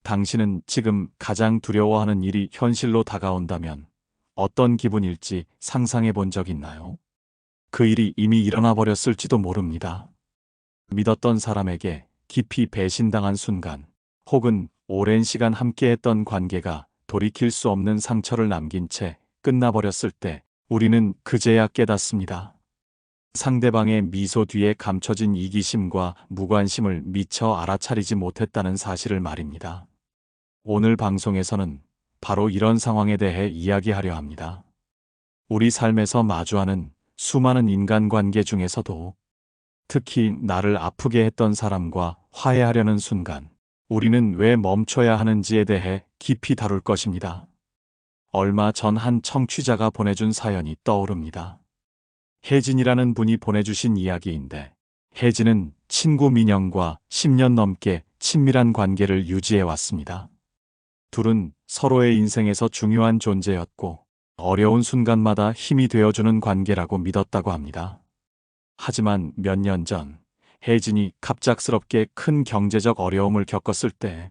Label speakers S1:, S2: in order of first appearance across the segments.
S1: 당신은 지금 가장 두려워하는 일이 현실로 다가온다면 어떤 기분일지 상상해 본 적 있나요? 그 일이 이미 일어나 버렸을지도 모릅니다. 믿었던 사람에게 깊이 배신당한 순간, 혹은 오랜 시간 함께했던 관계가 돌이킬 수 없는 상처를 남긴 채 끝나버렸을 때 우리는 그제야 깨닫습니다. 상대방의 미소 뒤에 감춰진 이기심과 무관심을 미처 알아차리지 못했다는 사실을 말입니다. 오늘 방송에서는 바로 이런 상황에 대해 이야기하려 합니다. 우리 삶에서 마주하는 수많은 인간관계 중에서도 특히 나를 아프게 했던 사람과 화해하려는 순간 우리는 왜 멈춰야 하는지에 대해 깊이 다룰 것입니다. 얼마 전 한 청취자가 보내준 사연이 떠오릅니다. 혜진이라는 분이 보내주신 이야기인데, 혜진은 친구 민영과 10년 넘게 친밀한 관계를 유지해 왔습니다. 둘은 서로의 인생에서 중요한 존재였고 어려운 순간마다 힘이 되어주는 관계라고 믿었다고 합니다. 하지만 몇 년 전 혜진이 갑작스럽게 큰 경제적 어려움을 겪었을 때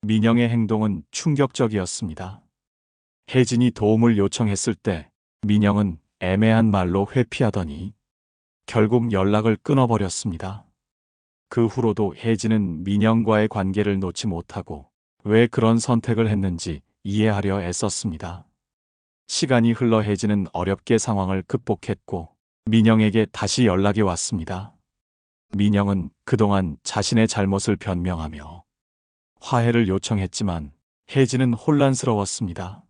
S1: 민영의 행동은 충격적이었습니다. 혜진이 도움을 요청했을 때 민영은 애매한 말로 회피하더니 결국 연락을 끊어버렸습니다. 그 후로도 혜진은 민영과의 관계를 놓지 못하고 왜 그런 선택을 했는지 이해하려 애썼습니다. 시간이 흘러 혜진은 어렵게 상황을 극복했고 민영에게 다시 연락이 왔습니다. 민영은 그동안 자신의 잘못을 변명하며 화해를 요청했지만 혜진은 혼란스러웠습니다.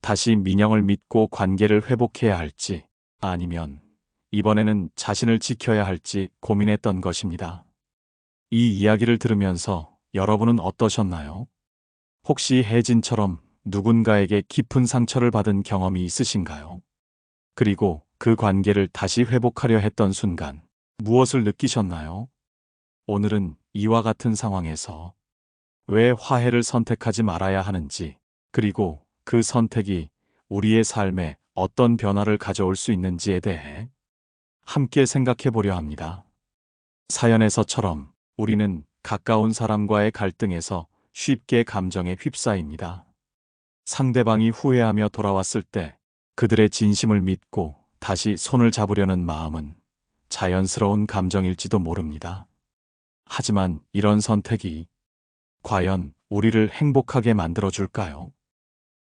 S1: 다시 민영을 믿고 관계를 회복해야 할지 아니면 이번에는 자신을 지켜야 할지 고민했던 것입니다. 이 이야기를 들으면서 여러분은 어떠셨나요? 혹시 혜진처럼 누군가에게 깊은 상처를 받은 경험이 있으신가요? 그리고 그 관계를 다시 회복하려 했던 순간 무엇을 느끼셨나요? 오늘은 이와 같은 상황에서 왜 화해를 선택하지 말아야 하는지, 그리고 그 선택이 우리의 삶에 어떤 변화를 가져올 수 있는지에 대해 함께 생각해 보려 합니다. 사연에서처럼 우리는 가까운 사람과의 갈등에서 쉽게 감정에 휩싸입니다. 상대방이 후회하며 돌아왔을 때 그들의 진심을 믿고 다시 손을 잡으려는 마음은 자연스러운 감정일지도 모릅니다. 하지만 이런 선택이 과연 우리를 행복하게 만들어줄까요?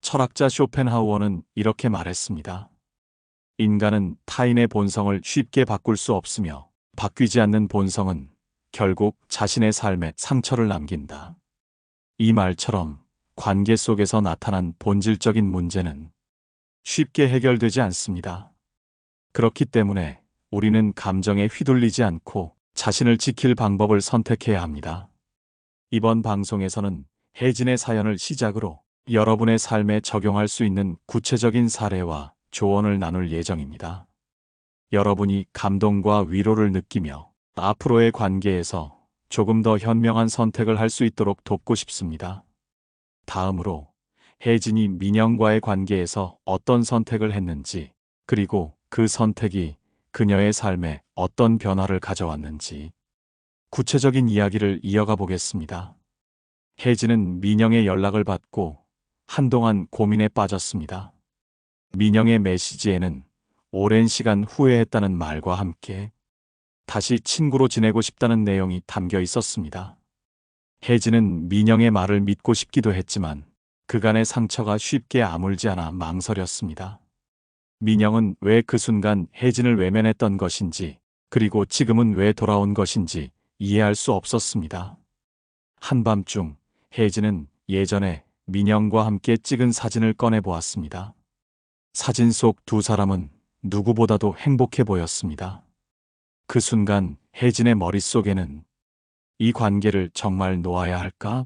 S1: 철학자 쇼펜하우어는 이렇게 말했습니다. 인간은 타인의 본성을 쉽게 바꿀 수 없으며 바뀌지 않는 본성은 결국 자신의 삶에 상처를 남긴다. 이 말처럼 관계 속에서 나타난 본질적인 문제는 쉽게 해결되지 않습니다. 그렇기 때문에 우리는 감정에 휘둘리지 않고 자신을 지킬 방법을 선택해야 합니다. 이번 방송에서는 혜진의 사연을 시작으로 여러분의 삶에 적용할 수 있는 구체적인 사례와 조언을 나눌 예정입니다. 여러분이 감동과 위로를 느끼며 앞으로의 관계에서 조금 더 현명한 선택을 할 수 있도록 돕고 싶습니다. 다음으로 혜진이 민영과의 관계에서 어떤 선택을 했는지, 그리고 그 선택이 그녀의 삶에 어떤 변화를 가져왔는지 구체적인 이야기를 이어가 보겠습니다. 혜진은 민영의 연락을 받고 한동안 고민에 빠졌습니다. 민영의 메시지에는 오랜 시간 후회했다는 말과 함께 다시 친구로 지내고 싶다는 내용이 담겨 있었습니다. 혜진은 민영의 말을 믿고 싶기도 했지만 그간의 상처가 쉽게 아물지 않아 망설였습니다. 민영은 왜 그 순간 혜진을 외면했던 것인지, 그리고 지금은 왜 돌아온 것인지 이해할 수 없었습니다. 한밤중 혜진은 예전에 민영과 함께 찍은 사진을 꺼내 보았습니다. 사진 속 두 사람은 누구보다도 행복해 보였습니다. 그 순간 혜진의 머릿속에는 이 관계를 정말 놓아야 할까?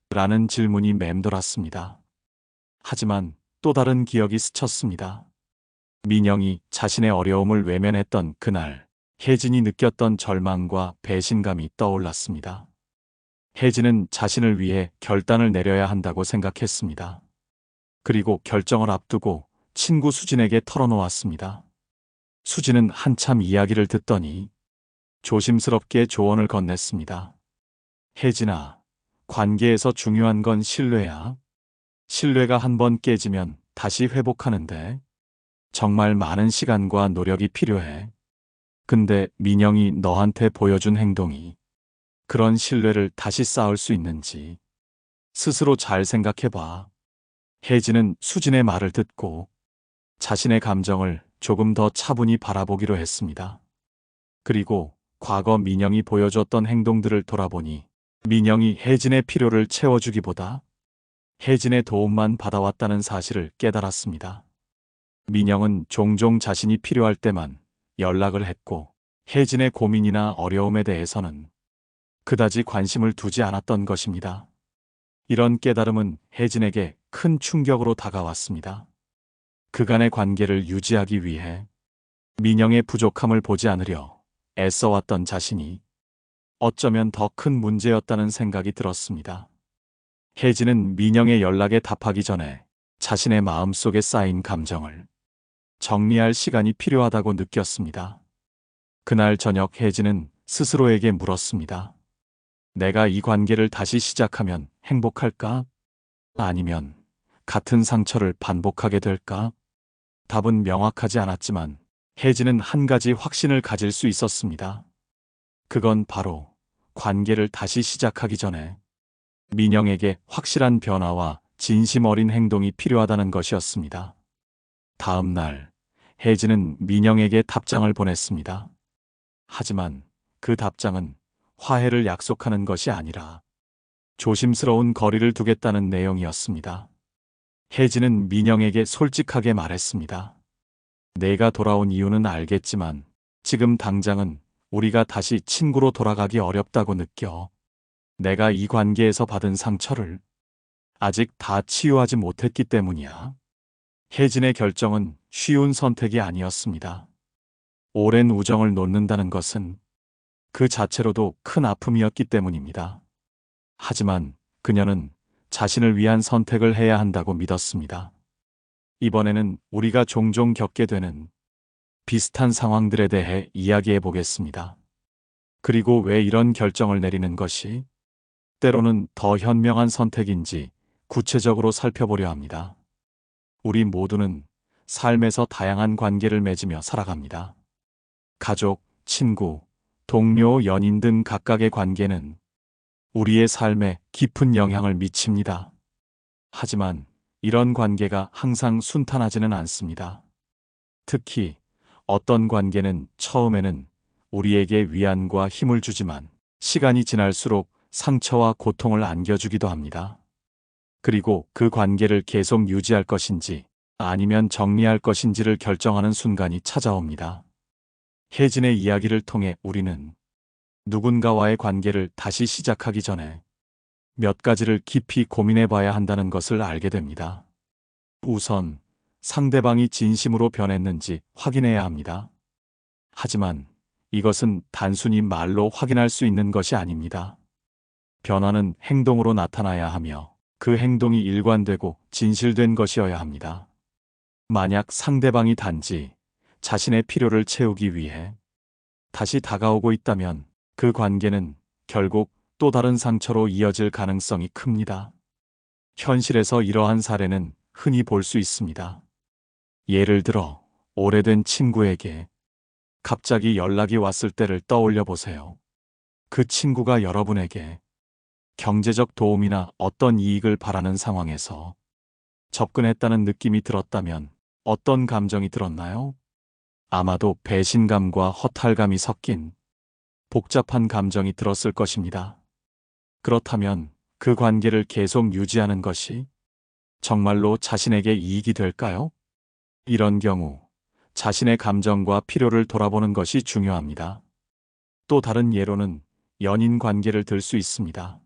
S1: 라는 질문이 맴돌았습니다. 하지만 또 다른 기억이 스쳤습니다. 민영이 자신의 어려움을 외면했던 그날, 혜진이 느꼈던 절망과 배신감이 떠올랐습니다. 혜진은 자신을 위해 결단을 내려야 한다고 생각했습니다. 그리고 결정을 앞두고 친구 수진에게 털어놓았습니다. 수진은 한참 이야기를 듣더니 조심스럽게 조언을 건넸습니다. 혜진아, 관계에서 중요한 건 신뢰야. 신뢰가 한번 깨지면 다시 회복하는데 정말 많은 시간과 노력이 필요해. 근데 민영이 너한테 보여준 행동이 그런 신뢰를 다시 쌓을 수 있는지 스스로 잘 생각해봐. 혜진은 수진의 말을 듣고 자신의 감정을 조금 더 차분히 바라보기로 했습니다. 그리고 과거 민영이 보여줬던 행동들을 돌아보니 민영이 혜진의 필요를 채워주기보다 혜진의 도움만 받아왔다는 사실을 깨달았습니다. 민영은 종종 자신이 필요할 때만 연락을 했고 혜진의 고민이나 어려움에 대해서는 그다지 관심을 두지 않았던 것입니다. 이런 깨달음은 혜진에게 큰 충격으로 다가왔습니다. 그간의 관계를 유지하기 위해 민영의 부족함을 보지 않으려 애써왔던 자신이 어쩌면 더 큰 문제였다는 생각이 들었습니다. 혜진은 민영의 연락에 답하기 전에 자신의 마음속에 쌓인 감정을 정리할 시간이 필요하다고 느꼈습니다. 그날 저녁 혜진은 스스로에게 물었습니다. 내가 이 관계를 다시 시작하면 행복할까? 아니면 같은 상처를 반복하게 될까? 답은 명확하지 않았지만 혜진은 한 가지 확신을 가질 수 있었습니다. 그건 바로 관계를 다시 시작하기 전에 민영에게 확실한 변화와 진심 어린 행동이 필요하다는 것이었습니다. 다음 날 혜진은 민영에게 답장을 보냈습니다. 하지만 그 답장은 화해를 약속하는 것이 아니라 조심스러운 거리를 두겠다는 내용이었습니다. 혜진은 민영에게 솔직하게 말했습니다. 내가 돌아온 이유는 알겠지만 지금 당장은 우리가 다시 친구로 돌아가기 어렵다고 느껴. 내가 이 관계에서 받은 상처를 아직 다 치유하지 못했기 때문이야. 혜진의 결정은 쉬운 선택이 아니었습니다. 오랜 우정을 놓는다는 것은 그 자체로도 큰 아픔이었기 때문입니다. 하지만 그녀는 자신을 위한 선택을 해야 한다고 믿었습니다. 이번에는 우리가 종종 겪게 되는 비슷한 상황들에 대해 이야기해 보겠습니다. 그리고 왜 이런 결정을 내리는 것이 때로는 더 현명한 선택인지 구체적으로 살펴보려 합니다. 우리 모두는 삶에서 다양한 관계를 맺으며 살아갑니다. 가족, 친구, 동료, 연인 등 각각의 관계는 우리의 삶에 깊은 영향을 미칩니다. 하지만 이런 관계가 항상 순탄하지는 않습니다. 특히 어떤 관계는 처음에는 우리에게 위안과 힘을 주지만 시간이 지날수록 상처와 고통을 안겨주기도 합니다. 그리고 그 관계를 계속 유지할 것인지 아니면 정리할 것인지를 결정하는 순간이 찾아옵니다. 혜진의 이야기를 통해 우리는 누군가와의 관계를 다시 시작하기 전에 몇 가지를 깊이 고민해 봐야 한다는 것을 알게 됩니다. 우선 상대방이 진심으로 변했는지 확인해야 합니다. 하지만 이것은 단순히 말로 확인할 수 있는 것이 아닙니다. 변화는 행동으로 나타나야 하며 그 행동이 일관되고 진실된 것이어야 합니다. 만약 상대방이 단지 자신의 필요를 채우기 위해 다시 다가오고 있다면 그 관계는 결국 또 다른 상처로 이어질 가능성이 큽니다. 현실에서 이러한 사례는 흔히 볼 수 있습니다. 예를 들어 오래된 친구에게 갑자기 연락이 왔을 때를 떠올려 보세요. 그 친구가 여러분에게 경제적 도움이나 어떤 이익을 바라는 상황에서 접근했다는 느낌이 들었다면 어떤 감정이 들었나요? 아마도 배신감과 허탈감이 섞인 복잡한 감정이 들었을 것입니다. 그렇다면 그 관계를 계속 유지하는 것이 정말로 자신에게 이익이 될까요? 이런 경우 자신의 감정과 필요를 돌아보는 것이 중요합니다. 또 다른 예로는 연인 관계를 들 수 있습니다.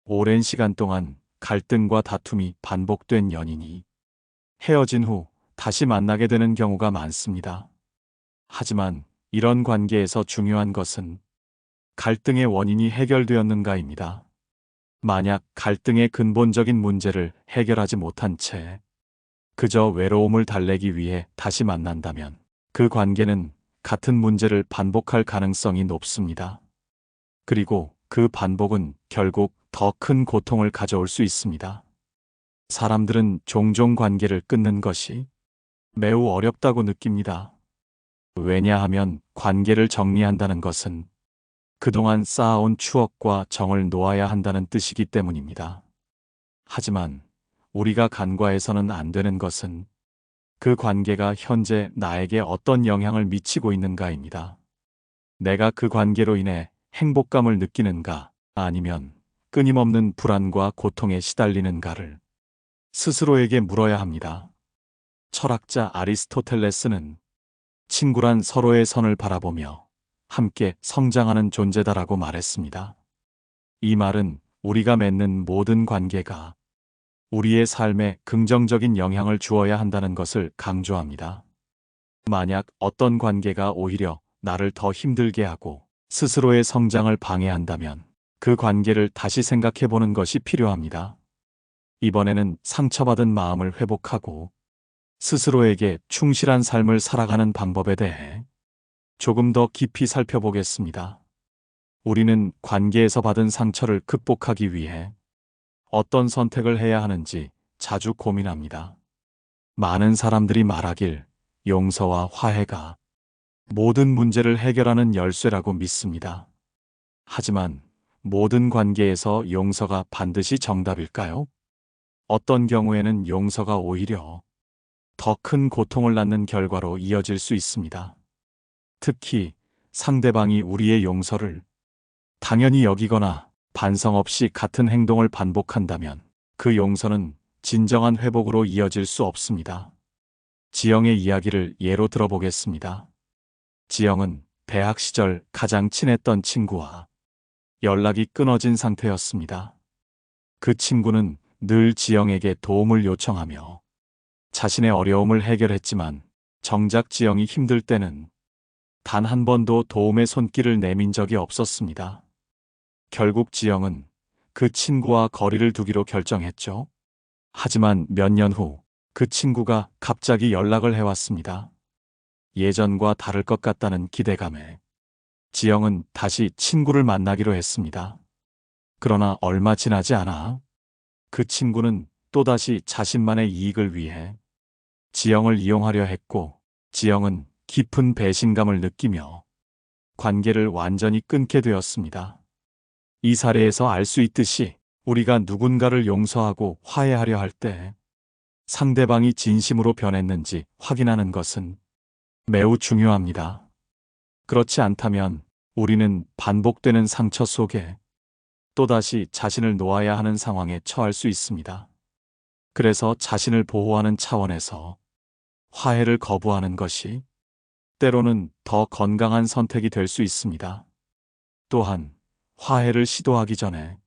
S1: 오랜 시간 동안 갈등과 다툼이 반복된 연인이 헤어진 후 다시 만나게 되는 경우가 많습니다. 하지만 이런 관계에서 중요한 것은 갈등의 원인이 해결되었는가입니다. 만약 갈등의 근본적인 문제를 해결하지 못한 채 그저 외로움을 달래기 위해 다시 만난다면 그 관계는 같은 문제를 반복할 가능성이 높습니다. 그리고 그 반복은 결국 더 큰 고통을 가져올 수 있습니다. 사람들은 종종 관계를 끊는 것이 매우 어렵다고 느낍니다. 왜냐하면 관계를 정리한다는 것은 그동안 쌓아온 추억과 정을 놓아야 한다는 뜻이기 때문입니다. 하지만 우리가 간과해서는 안 되는 것은 그 관계가 현재 나에게 어떤 영향을 미치고 있는가입니다. 내가 그 관계로 인해 행복감을 느끼는가, 아니면 끊임없는 불안과 고통에 시달리는가를 스스로에게 물어야 합니다. 철학자 아리스토텔레스는 친구란 서로의 선을 바라보며 함께 성장하는 존재다라고 말했습니다. 이 말은 우리가 맺는 모든 관계가 우리의 삶에 긍정적인 영향을 주어야 한다는 것을 강조합니다. 만약 어떤 관계가 오히려 나를 더 힘들게 하고 스스로의 성장을 방해한다면 그 관계를 다시 생각해 보는 것이 필요합니다. 이번에는 상처받은 마음을 회복하고 스스로에게 충실한 삶을 살아가는 방법에 대해 조금 더 깊이 살펴보겠습니다. 우리는 관계에서 받은 상처를 극복하기 위해 어떤 선택을 해야 하는지 자주 고민합니다. 많은 사람들이 말하길 용서와 화해가 모든 문제를 해결하는 열쇠라고 믿습니다. 하지만 모든 관계에서 용서가 반드시 정답일까요? 어떤 경우에는 용서가 오히려 더 큰 고통을 낳는 결과로 이어질 수 있습니다. 특히 상대방이 우리의 용서를 당연히 여기거나 반성 없이 같은 행동을 반복한다면 그 용서는 진정한 회복으로 이어질 수 없습니다. 지영의 이야기를 예로 들어보겠습니다. 지영은 대학 시절 가장 친했던 친구와 연락이 끊어진 상태였습니다. 그 친구는 늘 지영에게 도움을 요청하며 자신의 어려움을 해결했지만 정작 지영이 힘들 때는 단 한 번도 도움의 손길을 내민 적이 없었습니다. 결국 지영은 그 친구와 거리를 두기로 결정했죠. 하지만 몇 년 후 그 친구가 갑자기 연락을 해왔습니다. 예전과 다를 것 같다는 기대감에 지영은 다시 친구를 만나기로 했습니다. 그러나 얼마 지나지 않아 그 친구는 또다시 자신만의 이익을 위해 지영을 이용하려 했고, 지영은 깊은 배신감을 느끼며 관계를 완전히 끊게 되었습니다. 이 사례에서 알 수 있듯이 우리가 누군가를 용서하고 화해하려 할 때 상대방이 진심으로 변했는지 확인하는 것은 매우 중요합니다. 그렇지 않다면 우리는 반복되는 상처 속에 또다시 자신을 놓아야 하는 상황에 처할 수 있습니다. 그래서 자신을 보호하는 차원에서 화해를 거부하는 것이 때로는 더 건강한 선택이 될 수 있습니다. 또한 화해를 시도하기 전에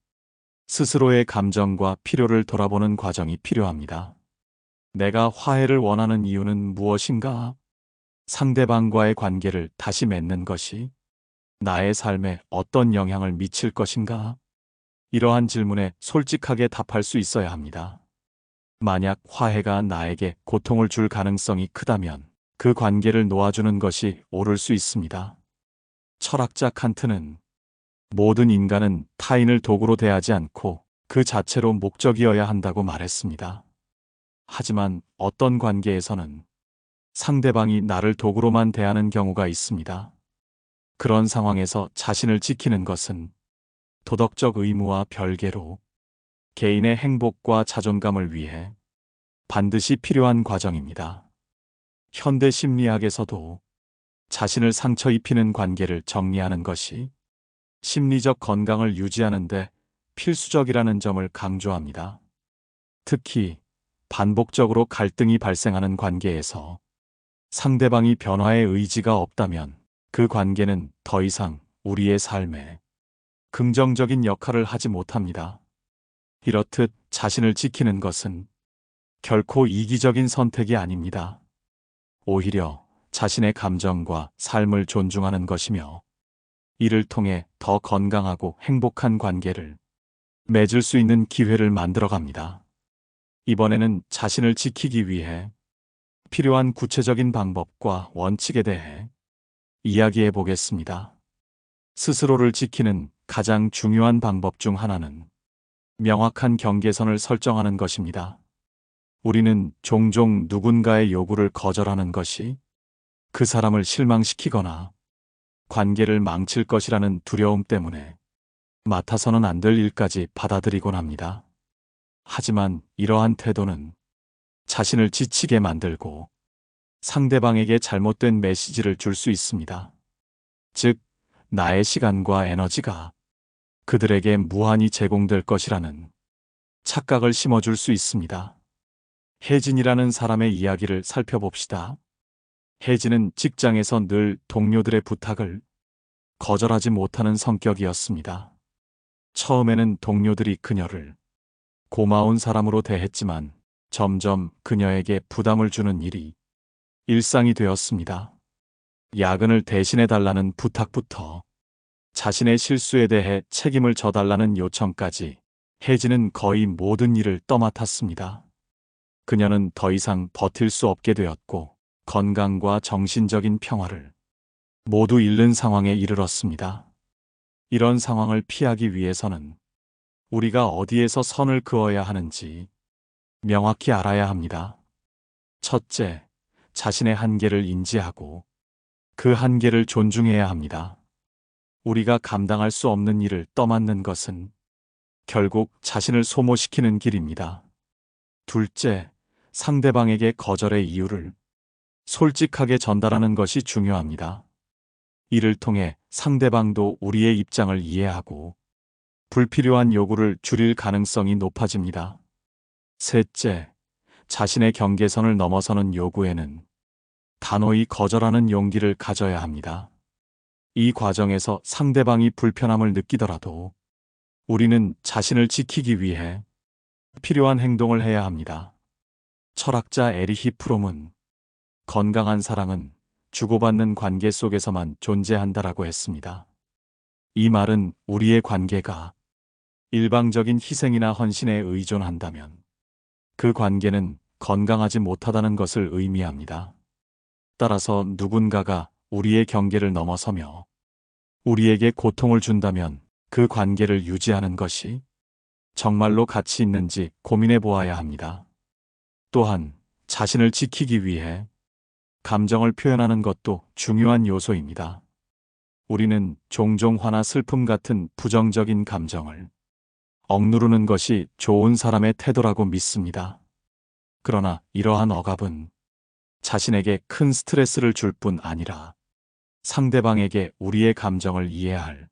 S1: 스스로의 감정과 필요를 돌아보는 과정이 필요합니다. 내가 화해를 원하는 이유는 무엇인가? 상대방과의 관계를 다시 맺는 것이 나의 삶에 어떤 영향을 미칠 것인가? 이러한 질문에 솔직하게 답할 수 있어야 합니다. 만약 화해가 나에게 고통을 줄 가능성이 크다면 그 관계를 놓아주는 것이 옳을 수 있습니다. 철학자 칸트는 모든 인간은 타인을 도구로 대하지 않고 그 자체로 목적이어야 한다고 말했습니다. 하지만 어떤 관계에서는 상대방이 나를 도구로만 대하는 경우가 있습니다. 그런 상황에서 자신을 지키는 것은 도덕적 의무와 별개로 개인의 행복과 자존감을 위해 반드시 필요한 과정입니다. 현대 심리학에서도 자신을 상처 입히는 관계를 정리하는 것이 심리적 건강을 유지하는 데 필수적이라는 점을 강조합니다. 특히 반복적으로 갈등이 발생하는 관계에서 상대방이 변화의 의지가 없다면 그 관계는 더 이상 우리의 삶에 긍정적인 역할을 하지 못합니다. 이렇듯 자신을 지키는 것은 결코 이기적인 선택이 아닙니다. 오히려 자신의 감정과 삶을 존중하는 것이며 이를 통해 더 건강하고 행복한 관계를 맺을 수 있는 기회를 만들어갑니다. 이번에는 자신을 지키기 위해 필요한 구체적인 방법과 원칙에 대해 이야기해 보겠습니다. 스스로를 지키는 가장 중요한 방법 중 하나는 명확한 경계선을 설정하는 것입니다. 우리는 종종 누군가의 요구를 거절하는 것이 그 사람을 실망시키거나 관계를 망칠 것이라는 두려움 때문에 맡아서는 안 될 일까지 받아들이곤 합니다. 하지만 이러한 태도는 자신을 지치게 만들고 상대방에게 잘못된 메시지를 줄 수 있습니다. 즉, 나의 시간과 에너지가 그들에게 무한히 제공될 것이라는 착각을 심어줄 수 있습니다. 혜진이라는 사람의 이야기를 살펴봅시다. 혜진은 직장에서 늘 동료들의 부탁을 거절하지 못하는 성격이었습니다. 처음에는 동료들이 그녀를 고마운 사람으로 대했지만 점점 그녀에게 부담을 주는 일이 일상이 되었습니다. 야근을 대신해달라는 부탁부터 자신의 실수에 대해 책임을 져달라는 요청까지 혜진은 거의 모든 일을 떠맡았습니다. 그녀는 더 이상 버틸 수 없게 되었고 건강과 정신적인 평화를 모두 잃는 상황에 이르렀습니다. 이런 상황을 피하기 위해서는 우리가 어디에서 선을 그어야 하는지 명확히 알아야 합니다. 첫째, 자신의 한계를 인지하고 그 한계를 존중해야 합니다. 우리가 감당할 수 없는 일을 떠맡는 것은 결국 자신을 소모시키는 길입니다. 둘째, 상대방에게 거절의 이유를 솔직하게 전달하는 것이 중요합니다. 이를 통해 상대방도 우리의 입장을 이해하고 불필요한 요구를 줄일 가능성이 높아집니다. 셋째, 자신의 경계선을 넘어서는 요구에는 단호히 거절하는 용기를 가져야 합니다. 이 과정에서 상대방이 불편함을 느끼더라도 우리는 자신을 지키기 위해 필요한 행동을 해야 합니다. 철학자 에리히 프롬은 건강한 사랑은 주고받는 관계 속에서만 존재한다라고 했습니다. 이 말은 우리의 관계가 일방적인 희생이나 헌신에 의존한다면 그 관계는 건강하지 못하다는 것을 의미합니다. 따라서 누군가가 우리의 경계를 넘어서며 우리에게 고통을 준다면 그 관계를 유지하는 것이 정말로 가치 있는지 고민해 보아야 합니다. 또한 자신을 지키기 위해 감정을 표현하는 것도 중요한 요소입니다. 우리는 종종 화나 슬픔 같은 부정적인 감정을 억누르는 것이 좋은 사람의 태도라고 믿습니다. 그러나 이러한 억압은 자신에게 큰 스트레스를 줄 뿐 아니라 상대방에게 우리의 감정을 이해할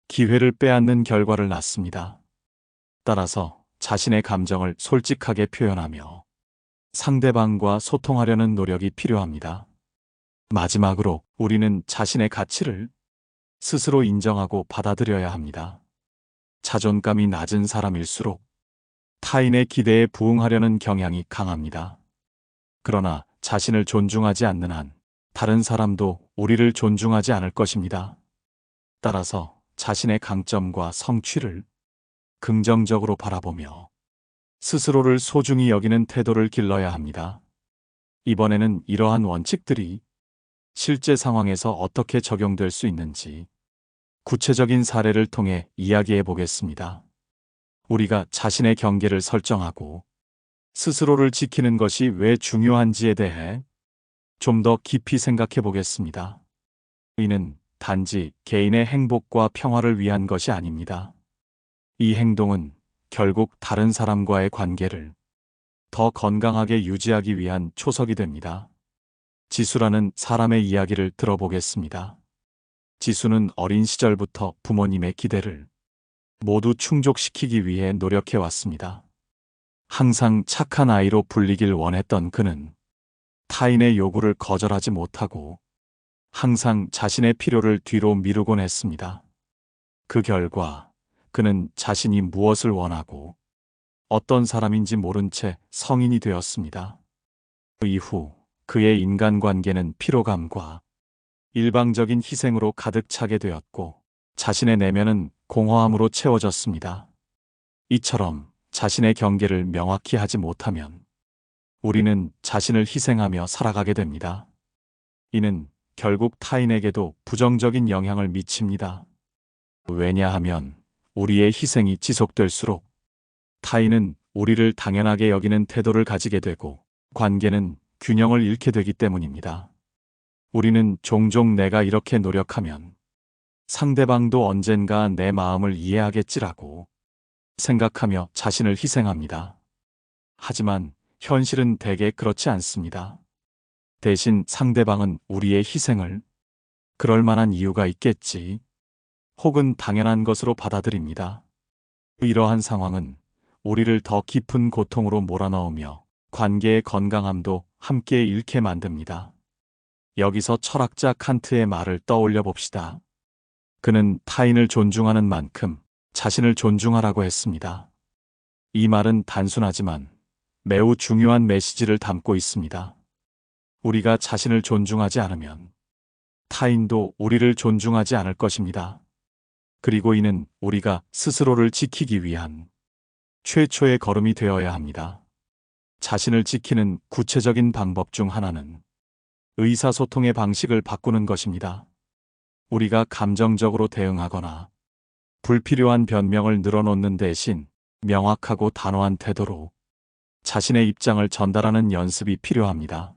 S1: 기회를 빼앗는 결과를 낳습니다. 따라서 자신의 감정을 솔직하게 표현하며 상대방과 소통하려는 노력이 필요합니다. 마지막으로 우리는 자신의 가치를 스스로 인정하고 받아들여야 합니다. 자존감이 낮은 사람일수록 타인의 기대에 부응하려는 경향이 강합니다. 그러나 자신을 존중하지 않는 한 다른 사람도 우리를 존중하지 않을 것입니다. 따라서 자신의 강점과 성취를 긍정적으로 바라보며 스스로를 소중히 여기는 태도를 길러야 합니다. 이번에는 이러한 원칙들이 실제 상황에서 어떻게 적용될 수 있는지 구체적인 사례를 통해 이야기해 보겠습니다. 우리가 자신의 경계를 설정하고 스스로를 지키는 것이 왜 중요한지에 대해 좀 더 깊이 생각해 보겠습니다. 이는 단지 개인의 행복과 평화를 위한 것이 아닙니다. 이 행동은 결국 다른 사람과의 관계를 더 건강하게 유지하기 위한 초석이 됩니다. 지수라는 사람의 이야기를 들어보겠습니다. 지수는 어린 시절부터 부모님의 기대를 모두 충족시키기 위해 노력해 왔습니다. 항상 착한 아이로 불리길 원했던 그는 타인의 요구를 거절하지 못하고 항상 자신의 필요를 뒤로 미루곤 했습니다. 그 결과 그는 자신이 무엇을 원하고 어떤 사람인지 모른 채 성인이 되었습니다. 그 이후 그의 인간관계는 피로감과 일방적인 희생으로 가득 차게 되었고 자신의 내면은 공허함으로 채워졌습니다. 이처럼 자신의 경계를 명확히 하지 못하면 우리는 자신을 희생하며 살아가게 됩니다. 이는 결국 타인에게도 부정적인 영향을 미칩니다. 왜냐하면 우리의 희생이 지속될수록 타인은 우리를 당연하게 여기는 태도를 가지게 되고 관계는 균형을 잃게 되기 때문입니다. 우리는 종종 내가 이렇게 노력하면 상대방도 언젠가 내 마음을 이해하겠지라고 생각하며 자신을 희생합니다. 하지만 현실은 대개 그렇지 않습니다. 대신 상대방은 우리의 희생을 그럴 만한 이유가 있겠지, 혹은 당연한 것으로 받아들입니다. 이러한 상황은 우리를 더 깊은 고통으로 몰아넣으며 관계의 건강함도 함께 잃게 만듭니다. 여기서 철학자 칸트의 말을 떠올려 봅시다. 그는 타인을 존중하는 만큼 자신을 존중하라고 했습니다. 이 말은 단순하지만 매우 중요한 메시지를 담고 있습니다. 우리가 자신을 존중하지 않으면 타인도 우리를 존중하지 않을 것입니다. 그리고 이는 우리가 스스로를 지키기 위한 최초의 걸음이 되어야 합니다. 자신을 지키는 구체적인 방법 중 하나는 의사소통의 방식을 바꾸는 것입니다. 우리가 감정적으로 대응하거나 불필요한 변명을 늘어놓는 대신 명확하고 단호한 태도로 자신의 입장을 전달하는 연습이 필요합니다.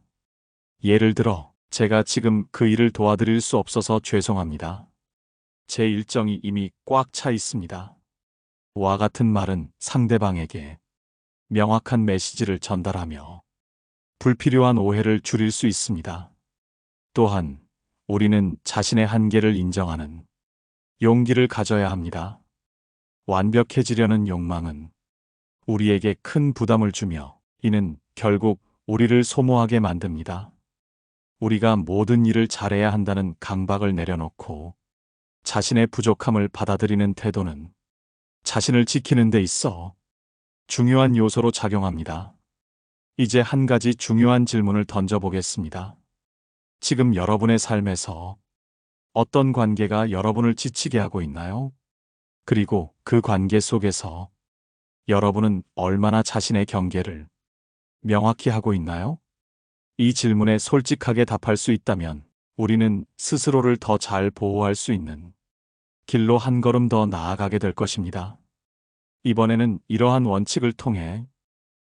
S1: 예를 들어, 제가 지금 그 일을 도와드릴 수 없어서 죄송합니다. 제 일정이 이미 꽉 차 있습니다. 와 같은 말은 상대방에게 명확한 메시지를 전달하며 불필요한 오해를 줄일 수 있습니다. 또한 우리는 자신의 한계를 인정하는 용기를 가져야 합니다. 완벽해지려는 욕망은 우리에게 큰 부담을 주며 이는 결국 우리를 소모하게 만듭니다. 우리가 모든 일을 잘해야 한다는 강박을 내려놓고 자신의 부족함을 받아들이는 태도는 자신을 지키는 데 있어 중요한 요소로 작용합니다. 이제 한 가지 중요한 질문을 던져보겠습니다. 지금 여러분의 삶에서 어떤 관계가 여러분을 지치게 하고 있나요? 그리고 그 관계 속에서 여러분은 얼마나 자신의 경계를 명확히 하고 있나요? 이 질문에 솔직하게 답할 수 있다면 우리는 스스로를 더 잘 보호할 수 있는 길로 한 걸음 더 나아가게 될 것입니다. 이번에는 이러한 원칙을 통해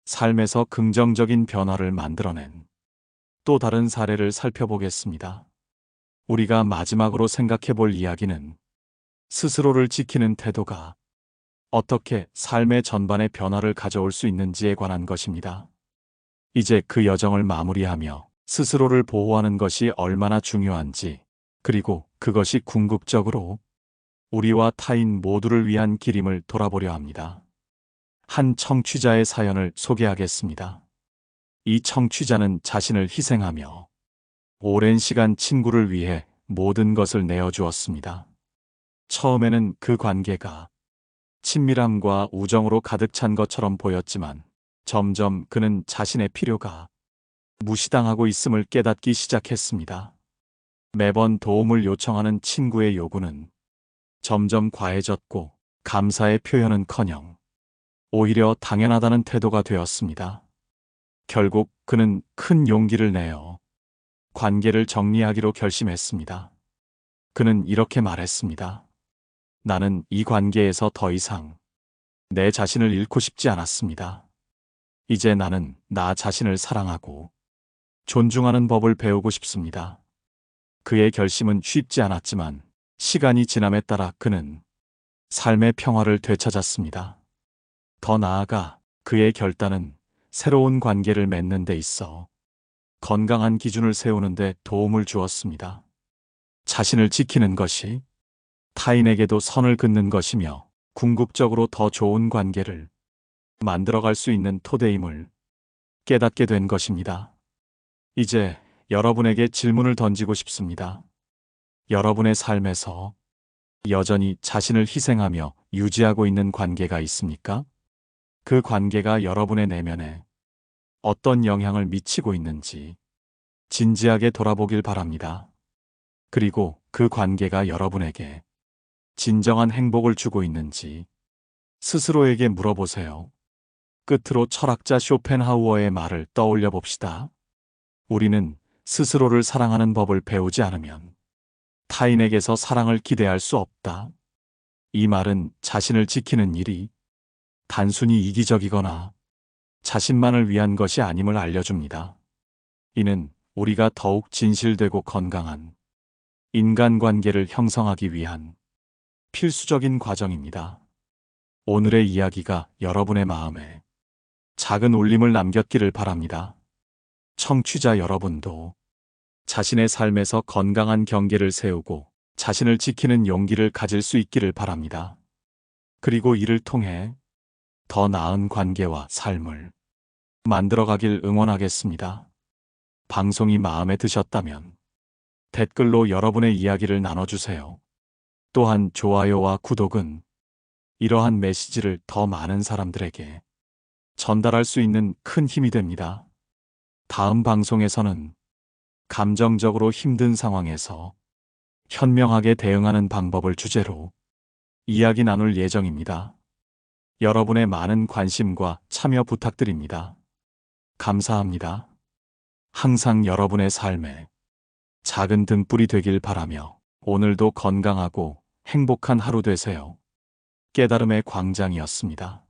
S1: 삶에서 긍정적인 변화를 만들어낸 또 다른 사례를 살펴보겠습니다. 우리가 마지막으로 생각해 볼 이야기는 스스로를 지키는 태도가 어떻게 삶의 전반에 변화를 가져올 수 있는지에 관한 것입니다. 이제 그 여정을 마무리하며 스스로를 보호하는 것이 얼마나 중요한지, 그리고 그것이 궁극적으로 우리와 타인 모두를 위한 길임을 돌아보려 합니다. 한 청취자의 사연을 소개하겠습니다. 이 청취자는 자신을 희생하며 오랜 시간 친구를 위해 모든 것을 내어주었습니다. 처음에는 그 관계가 친밀함과 우정으로 가득 찬 것처럼 보였지만 점점 그는 자신의 필요가 무시당하고 있음을 깨닫기 시작했습니다. 매번 도움을 요청하는 친구의 요구는 점점 과해졌고 감사의 표현은커녕 오히려 당연하다는 태도가 되었습니다. 결국 그는 큰 용기를 내어 관계를 정리하기로 결심했습니다. 그는 이렇게 말했습니다. 나는 이 관계에서 더 이상 내 자신을 잃고 싶지 않았습니다. 이제 나는 나 자신을 사랑하고 존중하는 법을 배우고 싶습니다. 그의 결심은 쉽지 않았지만 시간이 지남에 따라 그는 삶의 평화를 되찾았습니다. 더 나아가 그의 결단은 새로운 관계를 맺는 데 있어 건강한 기준을 세우는 데 도움을 주었습니다. 자신을 지키는 것이 타인에게도 선을 긋는 것이며 궁극적으로 더 좋은 관계를 만들어갈 수 있는 토대임을 깨닫게 된 것입니다. 이제 여러분에게 질문을 던지고 싶습니다. 여러분의 삶에서 여전히 자신을 희생하며 유지하고 있는 관계가 있습니까? 그 관계가 여러분의 내면에 어떤 영향을 미치고 있는지 진지하게 돌아보길 바랍니다. 그리고 그 관계가 여러분에게 진정한 행복을 주고 있는지 스스로에게 물어보세요. 끝으로 철학자 쇼펜하우어의 말을 떠올려 봅시다. 우리는 스스로를 사랑하는 법을 배우지 않으면 타인에게서 사랑을 기대할 수 없다. 이 말은 자신을 지키는 일이 단순히 이기적이거나 자신만을 위한 것이 아님을 알려줍니다. 이는 우리가 더욱 진실되고 건강한 인간관계를 형성하기 위한 필수적인 과정입니다. 오늘의 이야기가 여러분의 마음에 작은 울림을 남겼기를 바랍니다. 청취자 여러분도 자신의 삶에서 건강한 경계를 세우고 자신을 지키는 용기를 가질 수 있기를 바랍니다. 그리고 이를 통해 더 나은 관계와 삶을 만들어가길 응원하겠습니다. 방송이 마음에 드셨다면 댓글로 여러분의 이야기를 나눠주세요. 또한 좋아요와 구독은 이러한 메시지를 더 많은 사람들에게 전달할 수 있는 큰 힘이 됩니다. 다음 방송에서는 감정적으로 힘든 상황에서 현명하게 대응하는 방법을 주제로 이야기 나눌 예정입니다. 여러분의 많은 관심과 참여 부탁드립니다. 감사합니다. 항상 여러분의 삶에 작은 등불이 되길 바라며 오늘도 건강하고 행복한 하루 되세요. 깨달음의 광장이었습니다.